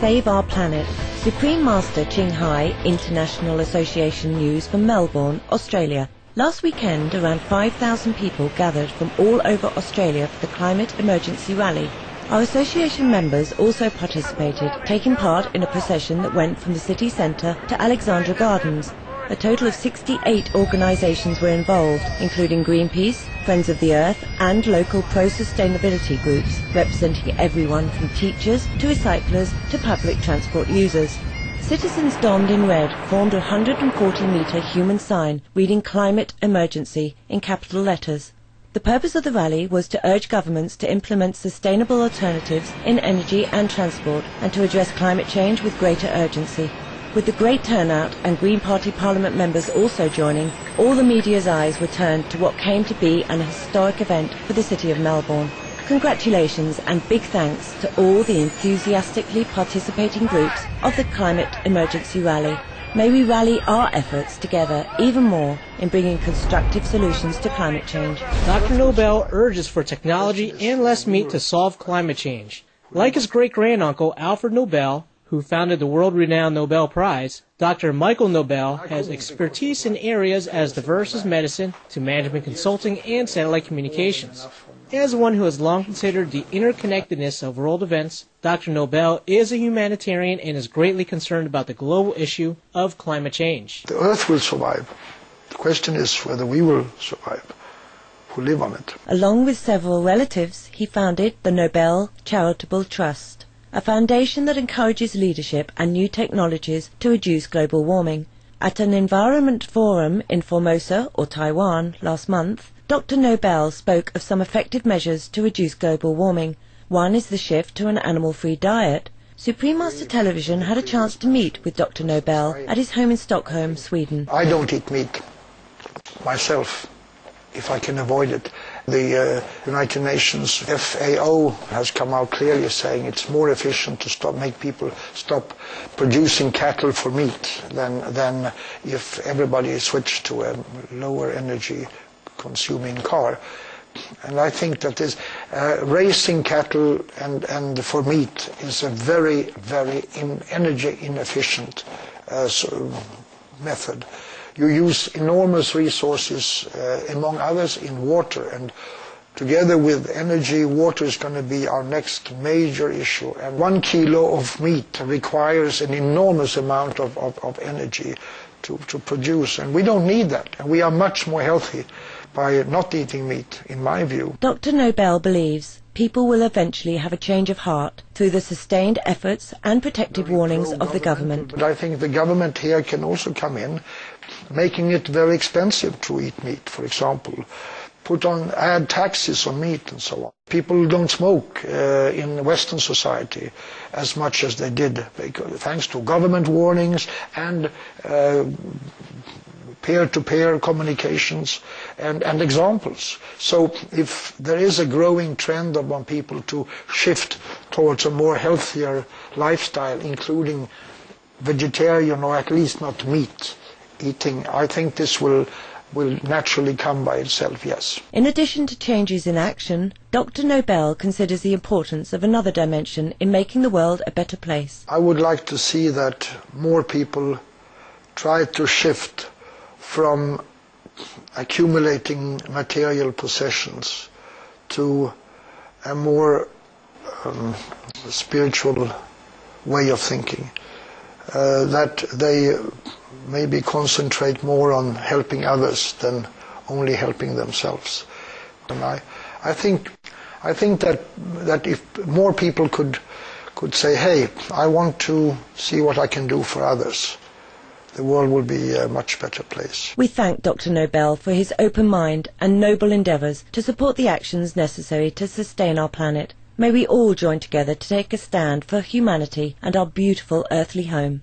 Save Our Planet. Supreme Master Ching Hai, International Association News from Melbourne, Australia. Last weekend, around 5,000 people gathered from all over Australia for the Climate Emergency Rally. Our association members also participated, taking part in a procession that went from the city centre to Alexandra Gardens. A total of 68 organisations were involved, including Greenpeace, Friends of the Earth and local pro-sustainability groups, representing everyone from teachers to recyclers to public transport users. Citizens donned in red formed a 140-metre human sign reading Climate Emergency in capital letters. The purpose of the rally was to urge governments to implement sustainable alternatives in energy and transport and to address climate change with greater urgency. With the great turnout and Green Party Parliament members also joining, all the media's eyes were turned to what came to be an historic event for the city of Melbourne. Congratulations and big thanks to all the enthusiastically participating groups of the Climate Emergency Rally. May we rally our efforts together even more in bringing constructive solutions to climate change. Dr. Nobel urges for technology and less meat to solve climate change. Like his great-granduncle Alfred Nobel, who founded the world-renowned Nobel Prize, Dr. Michael Nobel has expertise in areas as diverse as medicine to management consulting and satellite communications. As one who has long considered the interconnectedness of world events, Dr. Nobel is a humanitarian and is greatly concerned about the global issue of climate change. The Earth will survive. The question is whether we will survive, who live on it. Along with several relatives, he founded the Nobel Charitable Trust, a foundation that encourages leadership and new technologies to reduce global warming. At an environment forum in Formosa, or Taiwan, last month, Dr. Nobel spoke of some effective measures to reduce global warming. One is the shift to an animal-free diet. Supreme Master Television had a chance to meet with Dr. Nobel at his home in Stockholm, Sweden. I don't eat meat myself, if I can avoid it. The United Nations FAO has come out clearly saying it's more efficient to make people stop producing cattle for meat than if everybody switched to a lower energy consuming car. And I think that this raising cattle and for meat is a very, very energy inefficient method. You use enormous resources, among others, in water, and together with energy, water is going to be our next major issue. And 1 kilo of meat requires an enormous amount of energy to produce, and we don't need that. And we are much more healthy by not eating meat, in my view. Dr. Nobel believes people will eventually have a change of heart through the sustained efforts and protective warnings of the government. But I think the government here can also come in, making it very expensive to eat meat, for example. Add taxes on meat and so on. People don't smoke in Western society as much as they did, thanks to government warnings and peer-to-peer communications and examples. So if there is a growing trend among people to shift towards a more healthier lifestyle, including vegetarian or at least not meat eating, I think this will naturally come by itself, yes. In addition to changes in action, Dr. Nobel considers the importance of another dimension in making the world a better place. I would like to see that more people try to shift from accumulating material possessions to a more spiritual way of thinking, that they maybe concentrate more on helping others than only helping themselves. And I think that if more people could say, hey, I want to see what I can do for others, the world will be a much better place. We thank Dr. Nobel for his open mind and noble endeavours to support the actions necessary to sustain our planet. May we all join together to take a stand for humanity and our beautiful earthly home.